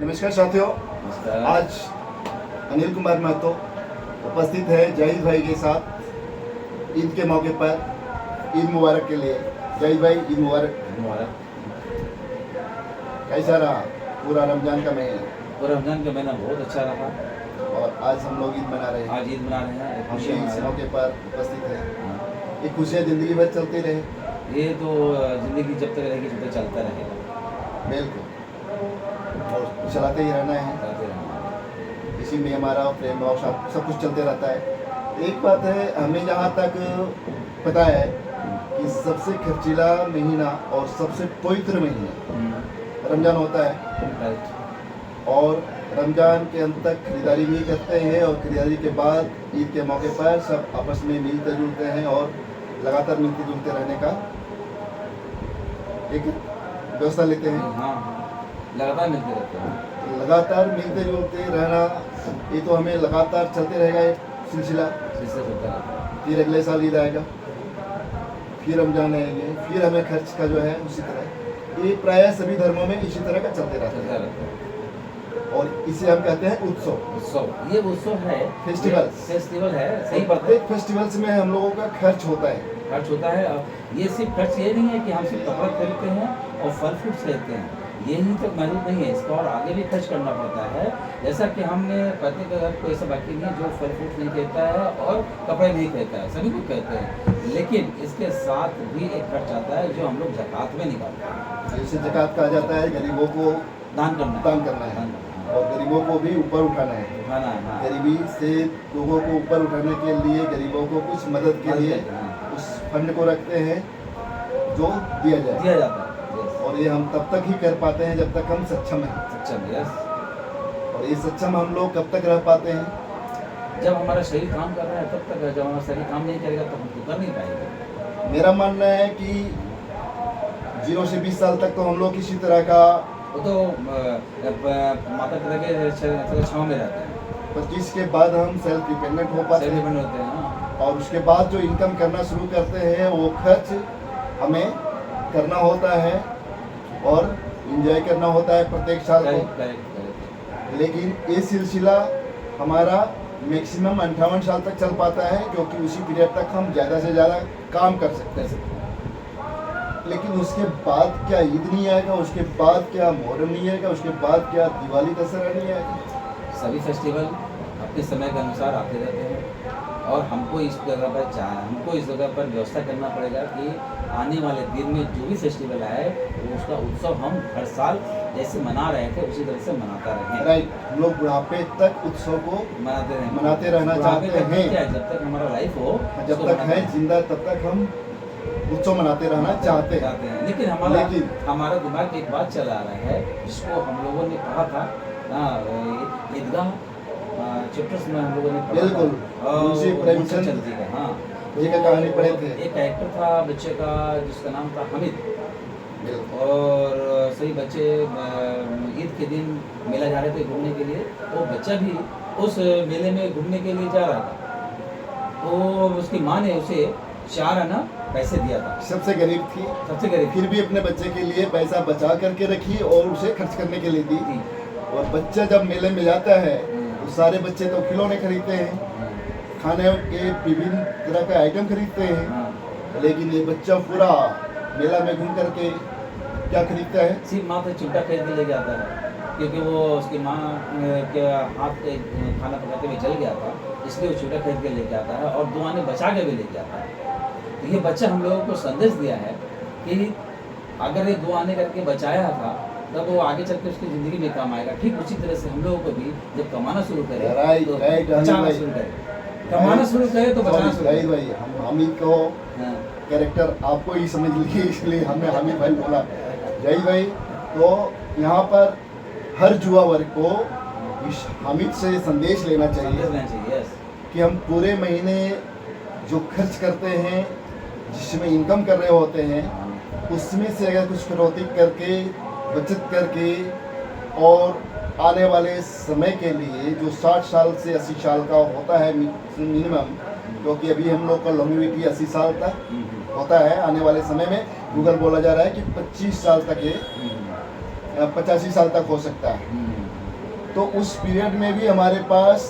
नमस्कार साथियों, आज अनिल कुमार महतो उपस्थित है जाहिद भाई के साथ ईद के मौके पर। ईद मुबारक के लिए जाहिद भाई, ईद मुबारक। कैसा रहा पूरा रमजान का महीना? पूरा रमजान का महीना बहुत अच्छा रहा और आज हम लोग ईद मना रहे हैं। आज ईद मना रहे हैं, हम इस मौके पर उपस्थित हैं। हाँ। ये खुशियाँ जिंदगी भर चलती रहे। ये तो ज़िंदगी जब तक रहेगी जब तक चलता रहेगा, बिल्कुल, और चलाते ही रहना है। चलते रहेगा। इसी में हमारा प्रेम और सब कुछ चलते रहता है। एक बात है, हमें जहाँ तक पता है कि सबसे खर्चीला महीना और सबसे पवित्र महीना रमज़ान होता है। राइट। और रमज़ान के अंत तक खरीदारी भी करते हैं और खरीदारी के बाद ईद के मौके पर सब आपस में मिलते जुलते हैं और लगातार मिलते जुलते रहने का एक व्यवस्था लेते हैं। हाँ, लगातार मिलते रहते हैं। लगातार मिलते जुलते रहना, ये तो हमें लगातार चलते रहेगा एक सिलसिला। जिससे चलता रहता है। फिर अगले साल ईद आएगा, फिर रमजान आएंगे, फिर हमें खर्च का जो है उसी तरह। ये प्रायः सभी धर्मों में इसी तरह का चलते रहता चलता है। रहता है। और इसे हम कहते हैं उत्सव। उत्सव, ये उत्सव है, फेस्टिवल है। सही बात है। प्रत्येक फेस्टिवल्स में हम लोगों का खर्च होता है। खर्च होता है। और ये सिर्फ खर्च ये नहीं है कि हम सिर्फ कपड़ा खरीदते हैं और फल फ्रूट खरीदते हैं, यही तक महदूद नहीं है, इसका और आगे भी खर्च करना पड़ता है। जैसा कि हमने प्रत्येक घर को ऐसा बाकी नहीं जो फल फ्रूट नहीं खरीदता है और कपड़े नहीं खरीदता है, सभी कुछ कहते हैं। लेकिन इसके साथ भी एक खर्च आता है जो हम लोग ज़कात में निकालते हैं। जिसे ज़कात कहा जाता है। गरीबों को दान करना है। और गरीबों को भी ऊपर उठाना है। उठाना है। हाँ। गरीबी से लोगों को ऊपर उठाने के लिए, गरीबों को कुछ मदद के लिए उस फंड को रखते हैं जो दिया जाता है। और ये हम तब तक ही कर पाते हैं जब तक हम सक्षम हैं। सक्षम, यस। और ये सक्षम हम लोग कब तक रह पाते हैं? जब हमारा शरीर काम कर रहा है तब तक। जब हमारा शरीर काम नहीं करेगा तो हम तो कर नहीं पाएंगे। मेरा मानना है कि 0 से 20 साल तक तो हम लोग किसी तरह का, वो तो माता पिता के छाँव में रहते हैं। 25 के बाद हम सेल्फ डिपेंडेंट हो पाते हैं। होते हैं। हाँ। और उसके बाद जो इनकम करना शुरू करते हैं वो खर्च हमें करना होता है और एंजॉय करना होता है प्रत्येक साल को। करेक्ट। लेकिन ये सिलसिला हमारा मैक्सिमम 58 साल तक चल पाता है, क्योंकि उसी पीरियड तक हम ज़्यादा से ज़्यादा काम कर सकते हैं। लेकिन उसके बाद क्या ईद नहीं आएगा? उसके बाद क्या मुहर्रम नहीं आएगा? उसके बाद क्या दिवाली दशहरा नहीं आएगा? सभी फेस्टिवल अपने समय के अनुसार आते रहते हैं और हमको इस जगह पर व्यवस्था करना पड़ेगा कि आने वाले दिन में जो भी फेस्टिवल आए वो उसका उत्सव हम हर साल जैसे मना रहे थे उसी तरह से मनाता रहें। राइट, हम लोग बुढ़ापे तक उत्सव को मनाते रहना चाहते हैं। जब तक हमारा लाइफ हो, जब तक है जिंदा तब तक हम उत्सव मनाते रहना चाहते हैं। लेकिन हमारा दिमाग एक बात चला आ रहा है जिसको हम लोगों ने कहा था ईदगाह चैप्टर्स में हम लोगों ने पढ़ा। बिल्कुल, मुंशी प्रेमचंद जी का। हाँ, जी का कहानी पढ़े थे। एक कैरेक्टर था बच्चे का जिसका नाम था हामिद। और सही बच्चे ईद के दिन मेला जा रहे थे घूमने के लिए। वो बच्चा भी उस मेले में घूमने के लिए जा रहा था, तो उसकी माँ ने उसे 4 आना पैसे दिया था। सबसे गरीब थी, फिर भी अपने बच्चे के लिए पैसा बचा करके रखी और उसे खर्च करने के लिए दी। और बच्चा जब मेले में जाता है तो सारे बच्चे तो खिलौने खरीदते हैं, खाने के विभिन्न तरह के आइटम खरीदते हैं। लेकिन ये बच्चा पूरा मेला में घूम करके क्या खरीदता है? सिर्फ माँ से चिमटा खरीद के लेके आता है, क्योंकि वो उसकी माँ के हाथ पे खाना पकाते हुए जल गया था, इसलिए वो चिमटा खरीद के लेके आता है और 2 आने बचा के भी लेके आता है। तो ये बच्चा हम लोगों को संदेश दिया है कि अगर ये 2 आने करके बचाया था तब वो आगे चल के उसकी ज़िंदगी में काम आएगा। ठीक उसी तरह से हम लोगों को भी जब कमाना शुरू करें तो बचाना शुरू करें, कमाना शुरू करें तो बचाना शुरू करें। भाई, हम हामिद को कैरेक्टर आपको ही समझ लिए, इसलिए हमने हामिद भाई बोला। जय भाई, तो यहाँ पर हर युवा वर्ग को इस हामिद से संदेश लेना चाहिए कि हम पूरे महीने जो खर्च करते हैं, जिसमें इनकम कर रहे होते हैं, उसमें से अगर कुछ कटौती करके, बचत करके और आने वाले समय के लिए जो 60 साल से 80 साल का होता है मिनिमम, क्योंकि अभी हम लोग का लॉन्गेविटी 80 साल तक होता है, आने वाले समय में गूगल बोला जा रहा है कि 25 साल तक ये 85 साल तक हो सकता है। तो उस पीरियड में भी हमारे पास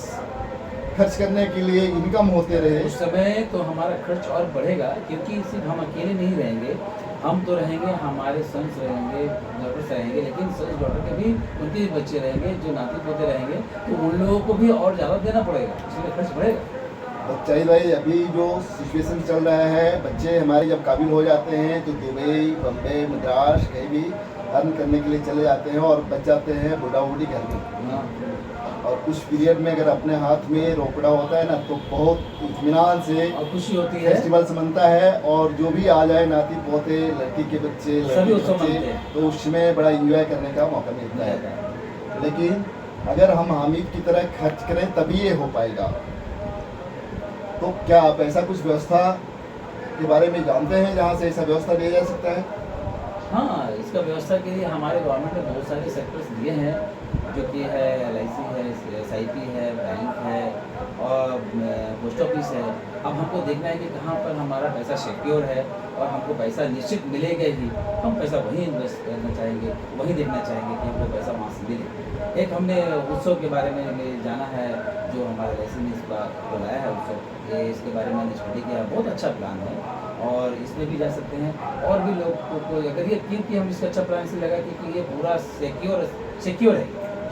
खर्च करने के लिए इनकम होते रहे। उस समय तो हमारा खर्च और बढ़ेगा, क्योंकि सिर्फ हम अकेले नहीं रहेंगे, हम तो रहेंगे, हमारे सन्स रहेंगे, डॉटर्स रहेंगे, लेकिन सन्स डॉटर के भी उनके भी बच्चे रहेंगे, जो नाती पोते रहेंगे, तो उन लोगों को भी और ज़्यादा देना पड़ेगा, इसलिए खर्च बढ़ेगा। बच्चा भाई अभी जो सिचुएशन चल रहा है, बच्चे हमारे जब काबिल हो जाते हैं तो दुबई, बम्बई, मद्रास कहीं भी अर्न करने के लिए चले जाते हैं और बच जाते हैं बूढ़ा बूढ़ी घर में। हाँ, और उस पीरियड में अगर अपने हाथ में रोकड़ा होता है ना, तो बहुत इत्मीनान से और खुशी होती है, फेस्टिवल्स मनता है, और जो भी आ जाए नाती पोते, लड़की के बच्चे, सभी लड़की के उत्सव बच्चे, मनते हैं। तो उसमें बड़ा इंजॉय करने का मौका मिलता है। लेकिन अगर हम हामिद की तरह खर्च करें तभी ये हो पाएगा। तो क्या आप ऐसा कुछ व्यवस्था के बारे में जानते हैं जहाँ से ऐसा व्यवस्था दिया जा सकता है? हाँ, इसका व्यवस्था के लिए हमारे गवर्नमेंट ने बहुत सारे सेक्टर्स दिए हैं, जो कि है LIC है, SIP है, बैंक है और पोस्ट ऑफिस है। अब हमको देखना है कि कहाँ पर हमारा पैसा सिक्योर है और हमको पैसा निश्चित मिलेगा ही, हम पैसा वहीं इन्वेस्ट करना चाहेंगे, वहीं देखना चाहेंगे कि हमको पैसा वहाँ से मिले। एक हमने उत्सव के बारे में जाना है, जो हमारे LIC ने इस बार बुलाया है उत्सव, ये इसके बारे में स्टडी किया, बहुत अच्छा प्लान है और इसमें भी जा सकते हैं। और भी लोग को अगर ये क्योंकि हम इसका अच्छा प्लान इसलिए लगा क्योंकि ये पूरा सिक्योर है।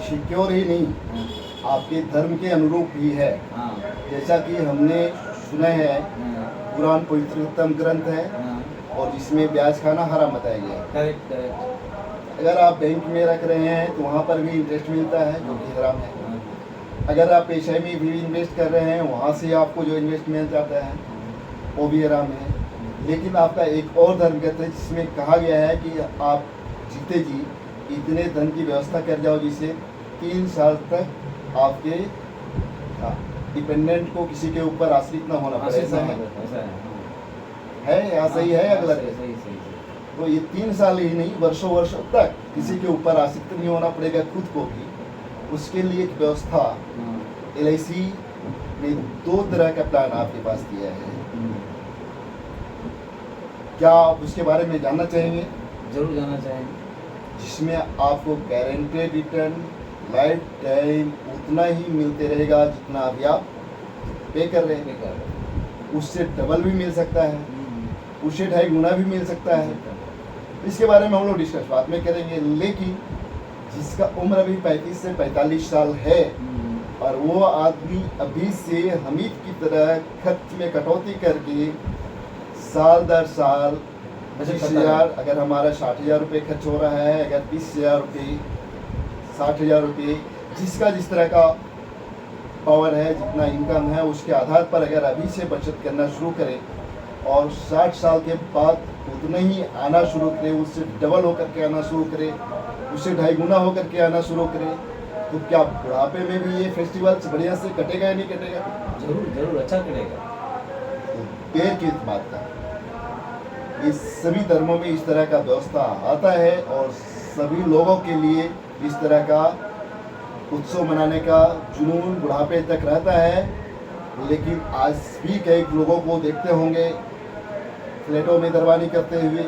सिक्योर ही नहीं, हाँ, आपके धर्म के अनुरूप भी है। हाँ, जैसा कि हमने सुना है, हाँ, कुरान पवित्रतम ग्रंथ है हाँ, और जिसमें ब्याज खाना हराम बताया गया है। करेक्ट करेक्ट, अगर आप बैंक में रख रहे हैं तो वहाँ पर भी इंटरेस्ट मिलता है, जो कि हराम है। हाँ, अगर आप पेशे में भी इन्वेस्ट कर रहे हैं, वहाँ से आपको जो इन्वेस्ट मिल जाता है वो भी हराम है। लेकिन आपका एक और धर्म कहता है जिसमें कहा गया है कि आप जीते जी इतने धन की व्यवस्था कर जाओ जिससे 3 साल तक आपके डिपेंडेंट को किसी के ऊपर आश्रित ना होना पड़े। ऐसा है? ऐसा है या सही है या गलत है? सही सही। तो ये 3 साल ही नहीं, वर्षों वर्षों तक किसी के ऊपर आश्रित नहीं होना पड़ेगा, खुद को भी। उसके लिए एक व्यवस्था LIC ने 2 तरह का प्लान आपके पास दिया है। क्या आप उसके बारे में जानना चाहेंगे? जरूर जानना चाहेंगे। जिसमें आपको गारंटेड रिटर्न लाइफ टाइम उतना ही मिलते रहेगा जितना अभी आप पे कर रहे हैं, उससे डबल भी मिल सकता है, उससे 2.5 गुना भी मिल सकता है। इसके बारे में हम लोग डिस्कस बाद में करेंगे। लेकिन जिसका उम्र अभी 35 से 45 साल है और वो आदमी अभी से हमीद की तरह खर्च में कटौती करके साल दर साल 25,000, अगर हमारा 60,000 रुपये खर्च हो रहा है, अगर 30,000 रुपये, 60,000 रुपये, जिसका जिस तरह का पावर है, जितना इनकम है, उसके आधार पर अगर अभी से बचत करना शुरू करें और 60 साल के बाद उतना ही आना शुरू करें, उससे डबल होकर के आना शुरू करें, उससे 2.5 गुना होकर के आना शुरू करें, तो क्या बुढ़ापे में भी ये फेस्टिवल्स बढ़िया से कटेगा या नहीं कटेगा? जरूर जरूर अच्छा करेगा। तो देर किस बात का, ये सभी धर्मों में इस तरह का व्यवस्था आता है और सभी लोगों के लिए इस तरह का उत्सव मनाने का जुनून बुढ़ापे तक रहता है। लेकिन आज भी कई लोगों को देखते होंगे फ्लैटों में दरबानी करते हुए,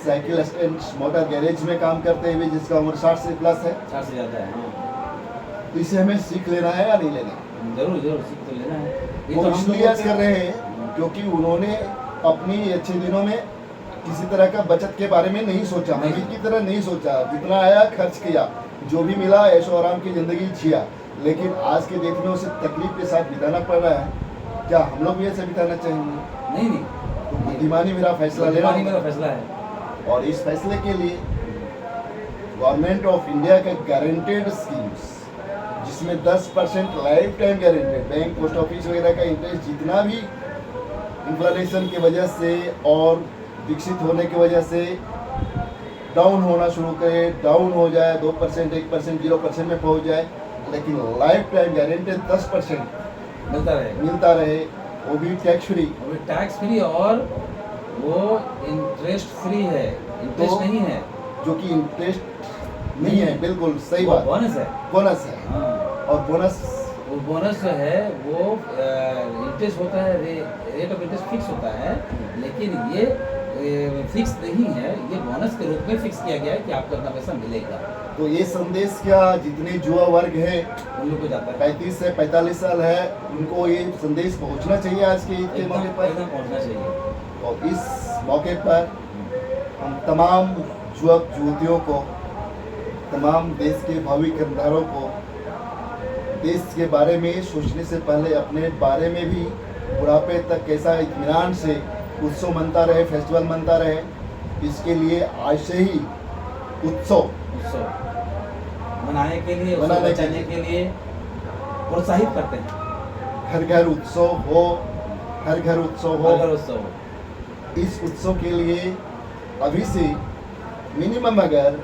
साइकिल स्टैंड, मोटर गैरेज में काम करते हुए, जिसका उम्र 60 से प्लस है। 4 से ज़्यादा है। हाँ, तो इसे हमें सीख लेना है या नहीं लेना? जरूर जरूर सीख तो लेना है। ये वो तो हम इसलिए लोगों आज कर रहे हैं क्योंकि उन्होंने अपनी अच्छे दिनों में किसी तरह का बचत के बारे में नहीं सोचा, नहीं। हमीद की तरह नहीं सोचा, जितना आया खर्च किया, जो भी मिला ऐशो आराम की ज़िंदगी जिया। लेकिन आज के डेट में उसे तकलीफ के साथ बिताना पड़ रहा है। क्या हम लोग भी ऐसे बिताना चाहेंगे? नहीं नहीं, तो बुद्धिमानी मेरा फैसला लेना बुद्धिमानी मेरा होगा। फैसला है। और इस फैसले के लिए गवर्नमेंट ऑफ इंडिया का गारंटेड स्कीम्स, जिसमें 10% life time guaranteed, bank, post office वगैरह का इंटरेस्ट जितना भी इन्फ्लेशन की वजह से और विकसित होने की वजह से डाउन होना शुरू करे, डाउन हो जाए, 2%, 1%, 0% में पहुंच जाए, लेकिन लाइफ टाइम गारंटेड 10% मिलता रहे, वो भी टैक्स फ्री। वो भी टैक्स फ्री और वो इंटरेस्ट फ्री है, इंटरेस्ट तो नहीं है, जो कि इंटरेस्ट नहीं है, बिल्कुल सही वो बात, बोनस है। बोनस है। हाँ, और बोनस वो बोनस जो है वो इंटरेस्ट होता है, रेट ऑफ इंटरेस्ट फिक्स होता है, लेकिन ये ये फिक्स नहीं है, ये बोनस के रूप में फिक्स किया गया है कि आपको इतना पैसा मिलेगा, तो ये संदेश क्या जितने युवा वर्ग है उन लोग को जाता है। 35 से 45 साल है उनको ये संदेश पहुंचना चाहिए आज के ईद के मौके पर। एकदम पहुंचना चाहिए। और इस मौके पर हम तमाम युवक युवतियों को, तमाम देश के भावी कर्मधारों को देश के बारे में सोचने से पहले अपने बारे में भी बुढ़ापे तक कैसा इत्मीनान से उत्सव मनता रहे, फेस्टिवल मनता रहे, इसके लिए आज से ही उत्सव मनाने के लिए, उसको मनाने के बचाने के लिए प्रोत्साहित करते हैं। घर घर उत्सव हो, हर घर उत्सव हो। अगर उत्सव इस उत्सव के लिए अभी से मिनिमम अगर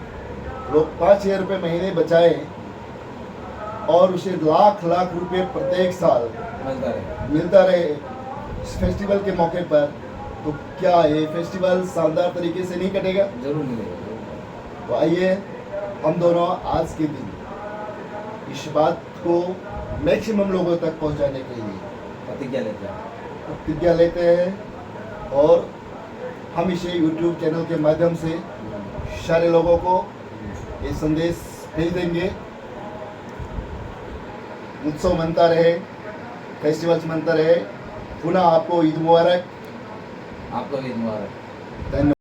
लोग 5,000 रुपये महीने बचाए और उसे लाख लाख रुपए प्रत्येक साल मिलता रहे इस फेस्टिवल के मौके पर, तो क्या ये फेस्टिवल शानदार तरीके से नहीं कटेगा? जरूर मिलेगा। तो आइए हम दोनों आज के दिन इस बात को मैक्सिमम लोगों तक पहुंचाने के लिए प्रतिज्ञा लेते हैं और हम इसे YouTube चैनल के माध्यम से सारे लोगों को ये संदेश भेज देंगे। उत्सव मनता रहे, फेस्टिवल्स मनता रहे। पुनः आपको ईद मुबारक। आपको ईद मुबारक। धन्यवाद।